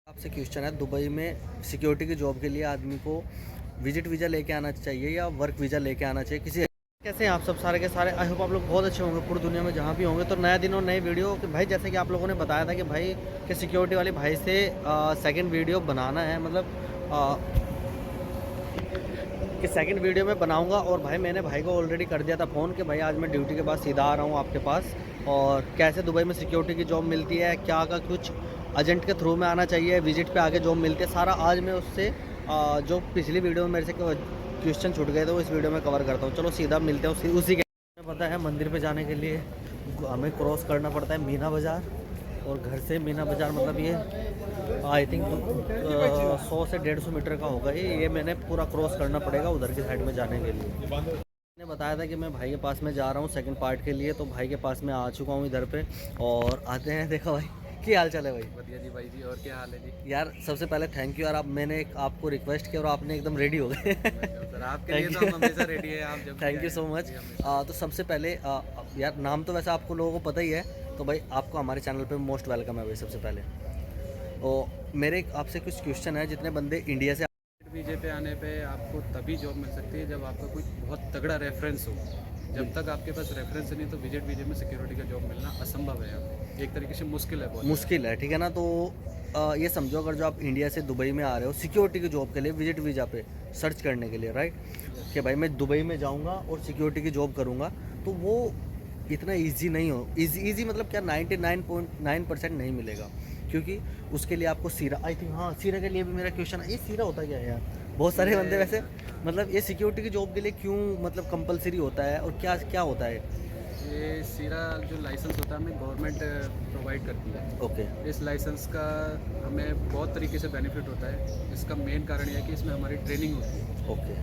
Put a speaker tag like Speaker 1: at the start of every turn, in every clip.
Speaker 1: आपसे क्वेश्चन है, दुबई में सिक्योरिटी की जॉब के लिए आदमी को विजिट वीज़ा लेके आना चाहिए या वर्क वीज़ा लेके आना चाहिए किसी। कैसे हैं आप सब सारे के सारे? आई होप आप लोग बहुत अच्छे होंगे पूरी दुनिया में जहाँ भी होंगे। तो नया दिन और नई वीडियो कि भाई जैसे कि आप लोगों ने बताया था कि भाई कि सिक्योरिटी वाले भाई से सेकंड वीडियो बनाना है, मतलब कि सेकंड वीडियो में बनाऊंगा। और भाई मैंने भाई को ऑलरेडी कर दिया था फ़ोन कि भाई आज मैं ड्यूटी के बाद सीधा आ रहा हूँ आपके पास, और कैसे दुबई में सिक्योरिटी की जॉब मिलती है, क्या का कुछ एजेंट के थ्रू में आना चाहिए, विजिट पे आके जॉब मिलती है, सारा आज मैं उससे जो पिछली वीडियो में मेरे से क्वेश्चन छूट गए थे वो इस वीडियो में कवर करता हूँ। चलो सीधा मिलते हैं उसी के। पता है मंदिर पे जाने के लिए हमें क्रॉस करना पड़ता है मीना बाज़ार, और घर से मीना बाज़ार मतलब ये आई थिंक 100 से 150 मीटर का होगा। ये मैंने पूरा क्रॉस करना पड़ेगा उधर की साइड में जाने के लिए। मैंने बताया था कि मैं भाई के पास में जा रहा हूँ सेकंड पार्ट के लिए, तो भाई के पास में आ चुका हूँ इधर पे, और आते हैं। देखो भाई क्या हाल चाल है भाई?
Speaker 2: बढ़िया जी भाई जी। और क्या हाल है जी?
Speaker 1: यार सबसे पहले थैंक यू यार, मैंने आपको रिक्वेस्ट किया और आपने एकदम रेडी हो गए।
Speaker 2: सर आपके लिए
Speaker 1: थैंक
Speaker 2: तो
Speaker 1: यू,
Speaker 2: हम हमेशा रेडी है। आप जब
Speaker 1: थैंक यू सो मच। तो सबसे पहले यार नाम तो वैसे आपको लोगों को पता ही है, तो भाई आपको हमारे चैनल पे मोस्ट वेलकम है भाई सबसे पहले। और मेरे आपसे कुछ क्वेश्चन है, जितने बंदे इंडिया से
Speaker 2: वीजे पे आने पे आपको तभी जॉब मिल सकती है जब आपका कोई बहुत तगड़ा रेफरेंस हो। जब तक आपके पास रेफरेंस नहीं तो विजिट वीजे में सिक्योरिटी का जॉब मिलना असंभव है। एक तरीके से मुश्किल है, बहुत
Speaker 1: मुश्किल है, ठीक है ना। तो ये समझो अगर जो आप इंडिया से दुबई में आ रहे हो सिक्योरिटी की जॉब के लिए विजिट वीज़ा पे सर्च करने के लिए, राइट, कि भाई मैं दुबई में जाऊंगा और सिक्योरिटी की जॉब करूंगा, तो वो इतना इजी नहीं हो। इजी मतलब क्या, 99.9% नहीं मिलेगा, क्योंकि उसके लिए आपको सीरा, आई थिंक, हाँ सीरा के लिए भी मेरा क्वेश्चन है। ये सीरा होता क्या है यार? बहुत सारे बंदे वैसे मतलब ये सिक्योरिटी की जॉब के लिए क्यों मतलब कंपलसरी होता है, और क्या क्या होता है?
Speaker 2: ये सीरा जो लाइसेंस होता है हमें गवर्नमेंट प्रोवाइड करती है।
Speaker 1: ओके।
Speaker 2: इस लाइसेंस का हमें बहुत तरीके से बेनिफिट होता है। इसका मेन कारण यह है कि इसमें हमारी ट्रेनिंग होती है।
Speaker 1: ओके।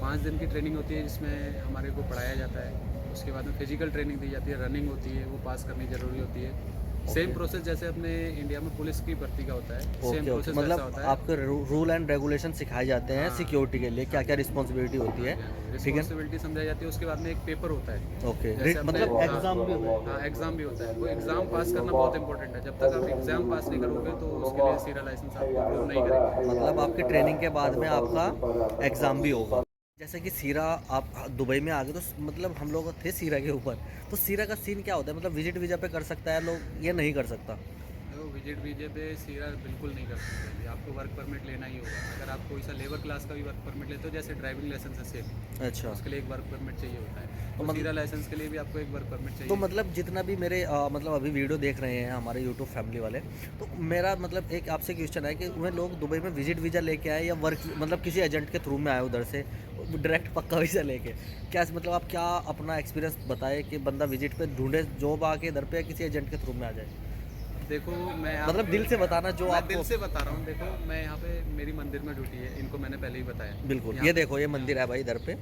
Speaker 2: 5 दिन की ट्रेनिंग होती है जिसमें हमारे को पढ़ाया जाता है। उसके बाद में फिजिकल ट्रेनिंग दी जाती है, रनिंग होती है, वो पास करनी ज़रूरी होती है। सेम प्रोसेस जैसे अपने इंडिया में पुलिस की भर्ती का होता है, सेम प्रोसेस वैसा
Speaker 1: मतलब
Speaker 2: होता है।
Speaker 1: आपके रूल एंड रेगुलेशन सिखाए जाते हैं
Speaker 2: हाँ,
Speaker 1: सिक्योरिटी के लिए, क्या क्या रिस्पॉन्सिबिलिटी होती है, ठीक है।
Speaker 2: रिस्पॉन्सिबिलिटी समझाई जाती है। उसके बाद में एक पेपर होता है।
Speaker 1: ओके,
Speaker 2: जैसे अपने
Speaker 1: मतलब
Speaker 2: हाँ,
Speaker 1: एग्जाम भी होता है?
Speaker 2: हाँ एग्ज़ाम भी होता है। वो एग्ज़ाम पास करना बहुत इंपॉर्टेंट है। जब तक आप एग्ज़ाम पास नहीं करोगे तो उसके लिए सीरा लाइसेंस आपको अप्रूव नहीं करेगा।
Speaker 1: मतलब आपकी ट्रेनिंग के बाद में आपका एग्ज़ाम भी होगा। जैसे कि सीरा आप दुबई में आ गए, तो मतलब हम लोग थे सीरा के ऊपर, तो सीरा का सीन क्या होता है? मतलब विजिट वीज़ा पे कर सकता है लोग या नहीं कर सकता?
Speaker 2: तो विजिट वीजे पे सीरा बिल्कुल नहीं कर सकते अभी। आपको वर्क परमिट लेना ही होगा। अगर आप कोई सा लेबर क्लास का भी वर्क परमिट लेते हो, जैसे ड्राइविंग लाइसेंस है सेम,
Speaker 1: अच्छा।
Speaker 2: उसके लिए एक वर्क परमिट चाहिए होता है।
Speaker 1: तो
Speaker 2: तो सीरा लाइसेंस के लिए भी आपको एक वर्क परमिट
Speaker 1: तो
Speaker 2: चाहिए।
Speaker 1: मतलब जितना भी मेरे मतलब अभी वीडियो देख रहे हैं हमारे यूट्यूब फैमिली वाले, तो मेरा मतलब एक आपसे क्वेश्चन है कि वे लोग दुबई में विजिट वीज़ा लेके आए या वर्क मतलब किसी एजेंट के थ्रू में आए उधर से डायरेक्ट पक्का वीज़ा लेके, क्या मतलब आप क्या अपना एक्सपीरियंस बताए कि बंदा विजिट पे ढूंढे जॉब आके इधर पे, किसी एजेंट के थ्रू में आ जाए?
Speaker 2: देखो मैं
Speaker 1: मतलब दिल से बताना जो
Speaker 2: मैं
Speaker 1: आपको।
Speaker 2: दिल से बता रहा हूँ। देखो मैं यहाँ पे मेरी मंदिर में ड्यूटी है, इनको मैंने पहले ही बताया।
Speaker 1: बिल्कुल,
Speaker 2: यहाँ
Speaker 1: ये
Speaker 2: पे
Speaker 1: देखो ये मंदिर है भाई इधर पे,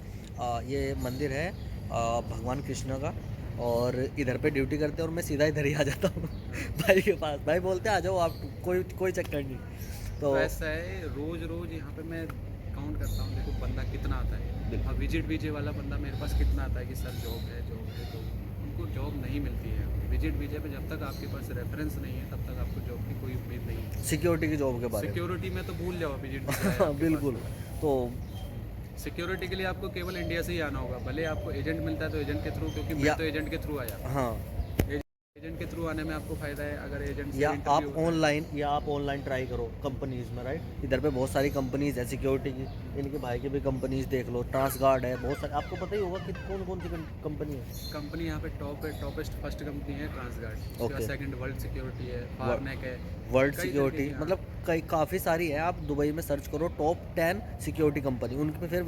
Speaker 1: ये मंदिर है भगवान कृष्ण का, और इधर पे ड्यूटी करते हैं और मैं सीधा इधर ही आ जाता हूँ भाई के पास। भाई बोलते आ जाओ आप, कोई कोई चक्कर नहीं। तो
Speaker 2: वैसा है, रोज़ रोज़ यहाँ पे मैं काउंट करता हूँ। देखो बंदा कितना आता है। अब विजिट वीजे वाला बंदा मेरे पास कितना आता है कि सर जॉब है जॉब है, तो उनको जॉब नहीं मिलती है। विजिट वीजे पे जब तक आपके पास रेफरेंस नहीं है तब तक आपको जॉब की कोई उम्मीद नहीं है।
Speaker 1: सिक्योरिटी की जॉब के बारे में
Speaker 2: सिक्योरिटी में तो भूल जाओ, विजिट वीजा है आपके
Speaker 1: बिल्कुल।
Speaker 2: पास
Speaker 1: तो
Speaker 2: तो सिक्योरिटी के लिए आपको केवल इंडिया से ही आना होगा। भले आपको एजेंट मिलता है तो एजेंट के थ्रू, क्योंकि मैं
Speaker 1: या
Speaker 2: तो एजेंट के थ्रू आया।
Speaker 1: हाँ,
Speaker 2: एजेंट के थ्रू आने में आपको फ़ायदा है। अगर एजेंट से
Speaker 1: या
Speaker 2: इंटरव्यू
Speaker 1: आप
Speaker 2: होता है।
Speaker 1: ऑनलाइन ट्राई करो कंपनीज़ में, राइट। इधर पे बहुत सारी कंपनीज़ है सिक्योरिटी की, इनके भाई की भी कंपनीज़ देख लो, ट्रांसगार्ड है, बहुत सारी, आपको पता ही होगा कि कौन कौन सी कंपनी है।
Speaker 2: कंपनी यहाँ पे टॉप है, टॉपेस्ट फर्स्ट कंपनी है ट्रांसगार्ड। उसके बाद
Speaker 1: ओके।
Speaker 2: सेकंड वर्ल्ड सिक्योरिटी है, फारनेक है।
Speaker 1: वर्ल्ड
Speaker 2: कई तरीके
Speaker 1: सिक्योरिटी
Speaker 2: की, हाँ।
Speaker 1: मतलब कई काफ़ी सारी है। आप दुबई में सर्च करो टॉप 10 सिक्योरिटी कंपनी, उनके पे फिर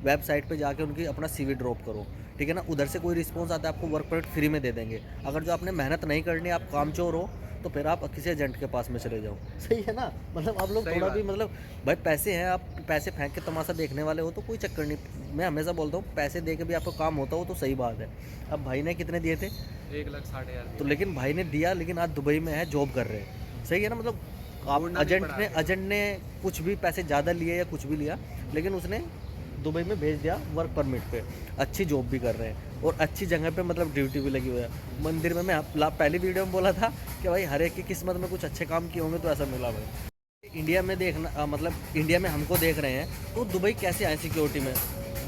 Speaker 1: वेबसाइट पे जाके उनकी अपना सीवी ड्रॉप करो, ठीक है ना। उधर से कोई रिस्पॉन्स आता है आपको वर्क परमिट फ्री में दे देंगे। अगर जो आपने मेहनत नहीं करनी, आप कामचोर हो, तो फिर आप किसी एजेंट के पास में चले जाओ। सही है ना? मतलब आप लोग
Speaker 2: सही
Speaker 1: थोड़ा
Speaker 2: बात।
Speaker 1: भी मतलब, भाई पैसे हैं, आप पैसे फेंक के तमाशा देखने वाले हो तो कोई चक्कर नहीं। मैं हमेशा बोलता हूँ पैसे दे के भी आपको काम होता हो तो सही बात है। अब भाई ने कितने दिए थे?
Speaker 2: 1,60,000
Speaker 1: तो
Speaker 2: दिया।
Speaker 1: लेकिन भाई ने दिया, लेकिन आज दुबई में है, जॉब कर रहे हैं। सही है ना? मतलब आप
Speaker 2: ढूंढना नहीं पड़ा आगे।
Speaker 1: एजेंट ने कुछ भी पैसे ज़्यादा लिए या कुछ भी लिया, लेकिन उसने दुबई में भेज दिया वर्क परमिट पे। अच्छी जॉब भी कर रहे हैं और अच्छी जगह पे मतलब ड्यूटी भी लगी हुई है। मंदिर में मैं पहली वीडियो में बोला था कि भाई हर एक की किस्मत में कुछ अच्छे काम किए होंगे तो ऐसा मिला भाई। इंडिया में देखना मतलब इंडिया में हमको देख रहे हैं, तो दुबई कैसे आए सिक्योरिटी में?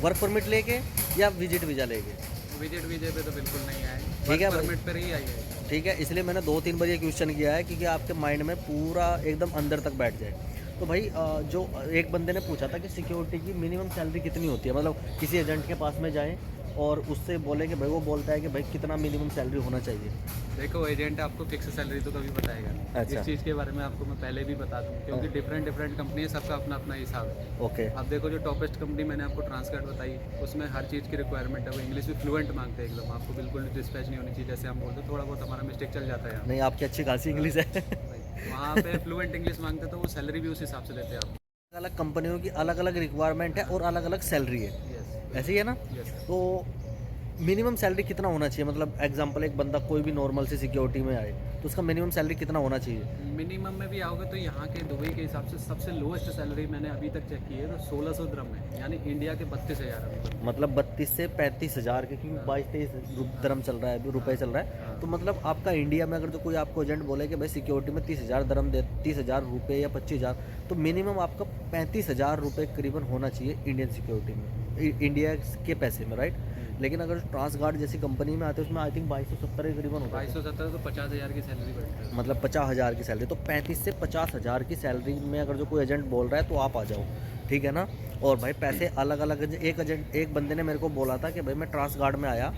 Speaker 1: वर्क परमिट लेके या विजिट वीज़ा लेके?
Speaker 2: विजिट वीजे पे तो बिल्कुल नहीं आए,
Speaker 1: ठीक है
Speaker 2: वर्क
Speaker 1: भाई।
Speaker 2: परमिट पर ही आई है।
Speaker 1: ठीक है, इसलिए मैंने 2-3 बार ये क्वेश्चन किया है क्योंकि आपके माइंड में पूरा एकदम अंदर तक बैठ जाए। तो भाई जो एक बंदे ने पूछा था कि सिक्योरिटी की मिनिमम सैलरी कितनी होती है? मतलब किसी एजेंट के पास में जाएँ और उससे बोले कि भाई, वो बोलता है कि भाई कितना मिनिमम सैलरी होना चाहिए?
Speaker 2: देखो एजेंट आपको फिक्स सैलरी तो कभी बताएगा नहीं।
Speaker 1: अच्छा।
Speaker 2: इस चीज़ के बारे में आपको मैं पहले भी बता दूं, क्योंकि डिफरेंट डिफरेंट कंपनी है, सबका अपना अपना हिसाब है।
Speaker 1: ओके।
Speaker 2: अब देखो जो टॉपेस्ट कंपनी मैंने आपको ट्रांसकार्ड बताई, उसमें हर चीज़ की रिक्वायरमेंट है, वो इंग्लिश भी फ्लुएंट मांगते हैं एकदम, आपको बिल्कुल डिस्पैच नहीं होनी चाहिए। जैसे हम बोलते हैं थोड़ा बहुत हमारा मिस्टेक चल जाता है यहाँ
Speaker 1: नहीं, आपकी अच्छी खासी इंग्लिश है।
Speaker 2: पे। वहाँ पे फ्लुएंट इंग्लिश मांगते तो वो सैलरी भी उस हिसाब से देते हैं आपको।
Speaker 1: अलग कंपनियों की अलग-अलग रिक्वायरमेंट है और अलग-अलग सैलरी है।
Speaker 2: यस
Speaker 1: ऐसे ही है ना?
Speaker 2: यस।
Speaker 1: तो मिनिमम सैलरी कितना होना चाहिए? मतलब एग्जांपल, एक बंदा कोई भी नॉर्मल सी सिक्योरिटी में आए, तो उसका मिनिमम सैलरी कितना होना चाहिए?
Speaker 2: मिनिमम में भी आओगे तो यहाँ के दुबई के हिसाब से सबसे लोएस्ट सैलरी मैंने अभी तक चेक की है तो 1600 दिरहम है, यानी इंडिया के 32,000 अभी।
Speaker 1: मतलब 32 से 35 हज़ार के, क्योंकि 22-23 दरम चल रहा है अभी, रुपए चल रहा है।
Speaker 2: हाँ।
Speaker 1: तो मतलब आपका इंडिया में अगर जो कोई आपको एजेंट बोले कि भाई सिक्योरिटी में 30,000 दरम दे, 30,000 रुपये या 25,000, तो मिनिमम आपका 35,000 रुपये करीबन होना चाहिए इंडियन सिक्योरिटी में, इंडिया के पैसे में, राइट? लेकिन अगर ट्रांसगार्ड जैसी कंपनी में आते हैं उसमें आई थिंक 2270 के करीबन होता है।
Speaker 2: 2270 तो 50,000 की सैलरी बढ़ती है।
Speaker 1: मतलब 50,000 की सैलरी, तो 35 से 50,000 की सैलरी में अगर जो कोई एजेंट बोल रहा है तो आप आ जाओ, ठीक है ना? और भाई पैसे अलग अलग, एक बंदे ने मेरे को बोला था कि भाई मैं ट्रांसगार्ड में आया,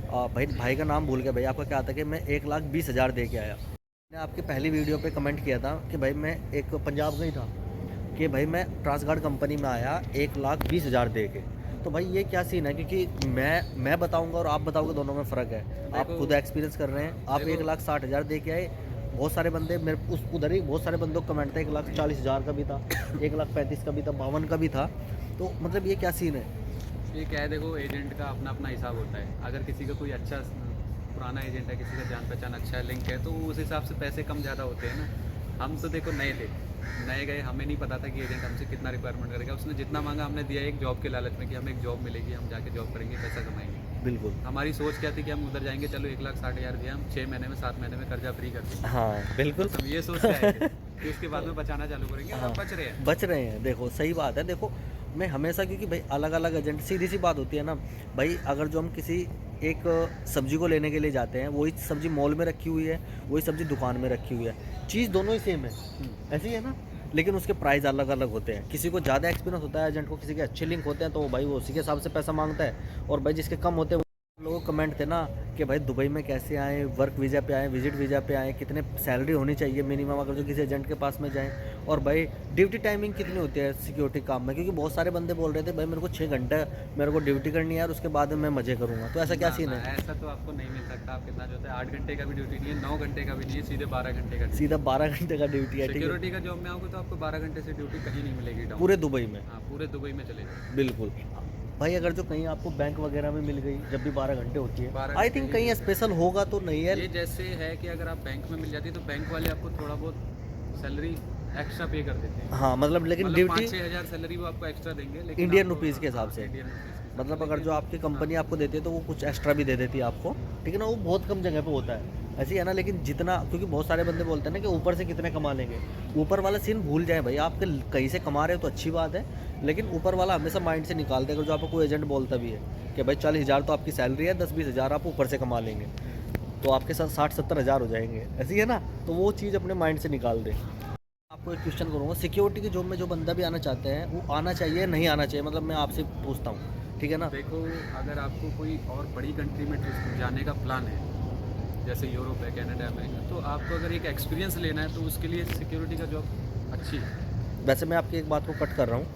Speaker 1: भाई का नाम भूल गया, भाई आपका क्या था, कि मैं 1,20,000 दे के आया। मैंने आपकी पहली वीडियो पे कमेंट किया था कि भाई मैं एक पंजाब का ही था, कि भाई मैं ट्रांसगार्ड कंपनी में आया 1,20,000 दे के। तो भाई ये क्या सीन है? क्योंकि मैं बताऊंगा और आप बताओगे, दोनों में फ़र्क है। आप
Speaker 2: देखो-
Speaker 1: खुद एक्सपीरियंस कर रहे हैं, आप
Speaker 2: देखो-
Speaker 1: 1,60,000 दे के आए। बहुत सारे बंदे मेरे उधर ही बहुत सारे बंदों का कमेंट था, 1,40,000 का भी था, 1,35,000 का भी था, 52 का भी था। तो मतलब ये क्या सीन है?
Speaker 2: ये क्या है, देखो एजेंट का अपना अपना हिसाब होता है। अगर किसी का कोई अच्छा पुराना एजेंट है, किसी का जान पहचान अच्छा लिंक है, तो उस हिसाब से पैसे कम ज़्यादा होते हैं ना। हम तो देखो नए थे, नए गए, हमें नहीं पता था कि एजेंट हमसे कितना रिक्वायरमेंट करेगा। उसने जितना मांगा हमने दिया, एक जॉब के लालच में कि हमें एक जॉब मिलेगी, हम जाके जॉब करेंगे, पैसा कमाएंगे।
Speaker 1: बिल्कुल।
Speaker 2: हमारी सोच क्या थी कि हम उधर जाएंगे, चलो 1,60,000 दिया, हम 6 महीने में 7 महीने में कर्जा फ्री कर देंगे।
Speaker 1: हाँ बिल्कुल।
Speaker 2: हम ये सोच के आए थे कि उसके बाद में बचाना चालू करेंगे।
Speaker 1: हाँ,
Speaker 2: हम बच रहे हैं।
Speaker 1: बच रहे हैं। देखो सही बात है। देखो मैं हमेशा, क्योंकि भाई अलग अलग एजेंट, सीधी सी बात होती है ना भाई, अगर जो हम किसी एक सब्जी को लेने के लिए जाते हैं, वही सब्जी मॉल में रखी हुई है, वही सब्जी दुकान में रखी हुई है, चीज़ दोनों ही सेम है, ऐसी ही है ना? लेकिन उसके प्राइस अलग अलग होते हैं। किसी को ज़्यादा एक्सपीरियंस होता है एजेंट को, किसी के अच्छे लिंक होते हैं, तो भाई वो उसी के हिसाब से पैसा मांगता है। और भाई जिसके कम होते हैं, लोगों को कमेंट थे ना कि भाई दुबई में कैसे आएँ, वर्क वीज़ा पे आएँ, विजिट वीज़ा पे आएँ, कितने सैलरी होनी चाहिए मिनिमम अगर जो किसी एजेंट के पास में जाएँ, और भाई ड्यूटी टाइमिंग कितनी होती है सिक्योरिटी काम में? क्योंकि बहुत सारे बंदे बोल रहे थे भाई मेरे को 6 घंटे मेरे को ड्यूटी करनी है और उसके बाद में मैं मज़े करूँगा। तो ऐसा क्या
Speaker 2: ना,
Speaker 1: सीन
Speaker 2: ना,
Speaker 1: है?
Speaker 2: ऐसा तो आपको नहीं मिल सकता। आप कितना जो होता है, 8 घंटे का भी ड्यूटी नहीं है, 9 घंटे का भी नहीं है, सीधे 12 घंटे का ड्यूटी।
Speaker 1: सीधा 12 घंटे का ड्यूटी है, ठीक है?
Speaker 2: सिक्योरिटी का जॉब में आओगे तो आपको 12 घंटे से ड्यूटी कहीं नहीं मिलेगी टाउन।
Speaker 1: पूरे दुबई में?
Speaker 2: हाँ, पूरे दुबई में चले जाओ।
Speaker 1: बिल्कुल। भाई अगर जो कहीं आपको बैंक वगैरह में मिल गई, जब भी 12 घंटे होती है,
Speaker 2: 12
Speaker 1: आई
Speaker 2: घंटे
Speaker 1: थिंक
Speaker 2: ही
Speaker 1: कहीं स्पेशल होगा तो नहीं है।
Speaker 2: ये जैसे है कि अगर आप बैंक में मिल जाती है तो बैंक वाले आपको थोड़ा बहुत सैलरी एक्स्ट्रा पे कर देते हैं।
Speaker 1: हाँ मतलब, लेकिन
Speaker 2: मतलब
Speaker 1: ड्यूटी
Speaker 2: 5-6 हज़ार सैलरी वो आपको एक्स्ट्रा देंगे, लेकिन
Speaker 1: इंडियन
Speaker 2: आपको-
Speaker 1: रुपीज़ के हिसाब
Speaker 2: हाँ,
Speaker 1: से।
Speaker 2: इंडियन रुपीज़ के हिसाब से।
Speaker 1: मतलब अगर जो आपकी कंपनी
Speaker 2: हाँ,
Speaker 1: आपको देती है तो वो कुछ एक्स्ट्रा भी दे देती है आपको, ठीक है ना? वो बहुत कम जगह पे होता है, ऐसी है ना? लेकिन जितना, क्योंकि बहुत सारे बंदे बोलते हैं ना कि ऊपर से कितने कमा लेंगे, ऊपर वाला सीन भूल जाए भाई। आपके कहीं से कमा रहे हो तो अच्छी बात है, लेकिन ऊपर वाला हमेशा माइंड से निकाल दे। अगर जो आपको कोई एजेंट बोलता भी है कि भाई 40,000 तो आपकी सैलरी है, 10-20,000 आप ऊपर से कमा लेंगे, तो आपके साथ 60-70 हज़ार हो जाएंगे, ऐसी है ना? तो वो चीज़ अपने माइंड से निकाल दे। आपको एक क्वेश्चन करूँगा, सिक्योरिटी की जॉब में जो बंदा भी आना चाहते हैं, वो आना चाहिए नहीं आना चाहिए? मतलब मैं आपसे पूछता हूँ, ठीक है ना?
Speaker 2: देखो अगर आपको कोई और बड़ी कंट्री में जाने का प्लान है, जैसे यूरोप है, कनाडा, अमेरिका, तो आपको अगर एक एक्सपीरियंस लेना है तो उसके लिए सिक्योरिटी का जॉब अच्छी है।
Speaker 1: वैसे मैं आपकी एक बात को कट कर रहा हूँ,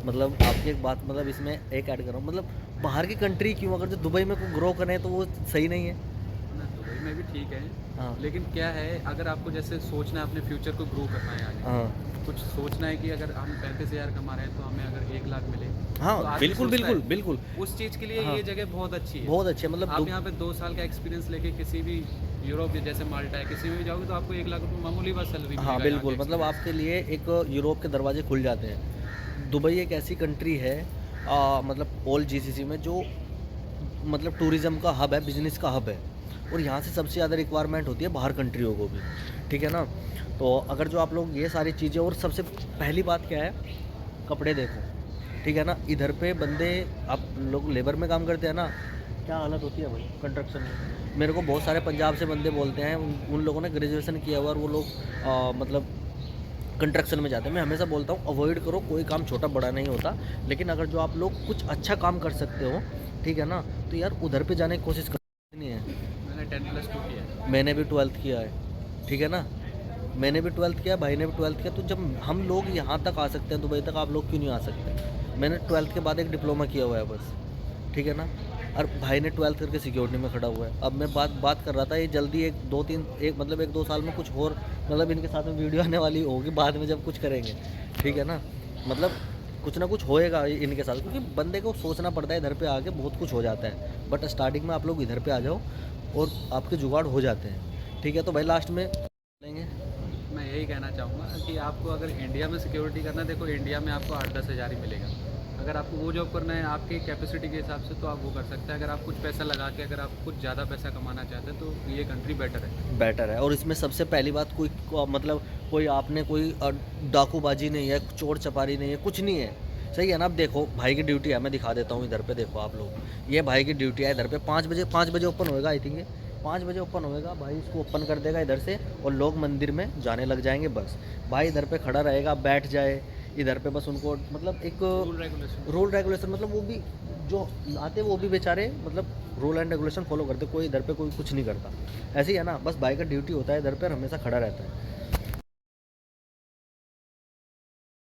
Speaker 1: मतलब आपकी एक बात, मतलब इसमें एक ऐड कर रहा हूँ, मतलब बाहर की कंट्री क्यों, अगर जो दुबई में को ग्रो करें तो वो सही नहीं है?
Speaker 2: ना, दुबई में भी ठीक है,
Speaker 1: हाँ
Speaker 2: लेकिन क्या है, अगर आपको जैसे सोचना है अपने फ्यूचर को ग्रो करना है आगे,
Speaker 1: हाँ
Speaker 2: कुछ सोचना है कि अगर हम 35,000 कमा रहे हैं तो हमें अगर 1 लाख मिले, तो
Speaker 1: हाँ
Speaker 2: आदमी
Speaker 1: बिल्कुल
Speaker 2: सोचता
Speaker 1: बिल्कुल
Speaker 2: है।
Speaker 1: बिल्कुल।
Speaker 2: उस चीज़ के लिए
Speaker 1: हाँ।
Speaker 2: ये जगह बहुत अच्छी है।
Speaker 1: बहुत अच्छे, मतलब
Speaker 2: आप यहाँ पे 2 साल का एक्सपीरियंस लेके किसी भी यूरोप जैसे माल्टा है, किसी में भी जाओगे तो आपको 1 लाख रुपये मामूली बात सैलरी
Speaker 1: हाँ
Speaker 2: मिलेगा यहाँ
Speaker 1: बिल्कुल,
Speaker 2: के
Speaker 1: मतलब
Speaker 2: experience
Speaker 1: आपके लिए एक यूरोप के दरवाजे खुल जाते हैं। दुबई एक ऐसी कंट्री है, मतलब ऑल जीसीसी में, जो मतलब टूरिज़्म का हब है, बिजनेस का हब है। और यहाँ से सबसे ज़्यादा रिक्वायरमेंट होती है बाहर कंट्रियों को भी, ठीक है ना। तो अगर जो आप लोग ये सारी चीज़ें, और सबसे पहली बात क्या है, कपड़े देखो, ठीक है ना। इधर पे बंदे, आप लोग लेबर में काम करते हैं ना, क्या हालत होती है भाई कंस्ट्रक्शन में। मेरे को बहुत सारे पंजाब से बंदे बोलते हैं, उन लोगों ने ग्रेजुएशन किया हुआ और वो लोग मतलब कंस्ट्रक्शन में जाते हैं। मैं हमेशा बोलता हूँ अवॉइड करो, कोई काम छोटा बड़ा नहीं होता, लेकिन अगर जो आप लोग कुछ अच्छा काम कर सकते हो, ठीक है ना, तो यार उधर पे जाने की कोशिश करनी है।
Speaker 2: मैंने 10+2 किया है।
Speaker 1: मैंने भी 12th किया है, ठीक है ना, मैंने भी 12th किया, भाई ने भी 12th किया। तो जब हम लोग यहाँ तक आ सकते हैं दुबई तक, आप लोग क्यों नहीं आ सकते। मैंने 12th के बाद एक डिप्लोमा किया हुआ है बस, ठीक है ना। और भाई ने 12th करके सिक्योरिटी में खड़ा हुआ है। अब मैं बात कर रहा था, ये जल्दी एक दो साल में कुछ और, मतलब इनके साथ में वीडियो आने वाली होगी बाद में जब कुछ करेंगे, ठीक है ना। मतलब कुछ ना कुछ होएगा इनके साथ, क्योंकि बंदे को सोचना पड़ता है, इधर पे आके बहुत कुछ हो जाता है, बट स्टार्टिंग में आप लोग इधर पे आ जाओ और आपके जुगाड़ हो जाते हैं, ठीक है। तो भाई लास्ट में लेंगे,
Speaker 2: मैं यही कहना चाहूँगा कि आपको अगर इंडिया में सिक्योरिटी करना है, देखो इंडिया में आपको 8-10 हज़ार ही मिलेगा। अगर आपको वो जॉब करना है आपकी कैपेसिटी के हिसाब से, तो आप वो कर सकते हैं। अगर आप कुछ पैसा लगा के, अगर आप कुछ ज़्यादा पैसा कमाना चाहते हैं, तो ये कंट्री बेटर है।
Speaker 1: और इसमें सबसे पहली बात, मतलब कोई आपने कोई डाकूबाजी नहीं है, चोर चपारी नहीं है, कुछ नहीं है, सही है ना। अब देखो भाई की ड्यूटी है, मैं दिखा देता हूँ इधर पे, देखो आप लोग, ये भाई की ड्यूटी है इधर पे। 5 बजे ओपन होएगा, आई थिंक 5 बजे ओपन होएगा, भाई इसको ओपन कर देगा इधर से और लोग मंदिर में जाने लग जाएंगे। बस भाई इधर पे खड़ा रहेगा, बैठ जाए इधर पे, बस उनको मतलब एक रूल रेगुलेशन, मतलब वो भी जो आते हैं वो भी बेचारे मतलब रूल एंड रेगुलेशन फॉलो करते, कोई इधर पे कोई कुछ नहीं करता, ऐसे ही है ना। बस भाई का ड्यूटी होता है इधर पे, हमेशा खड़ा रहता है।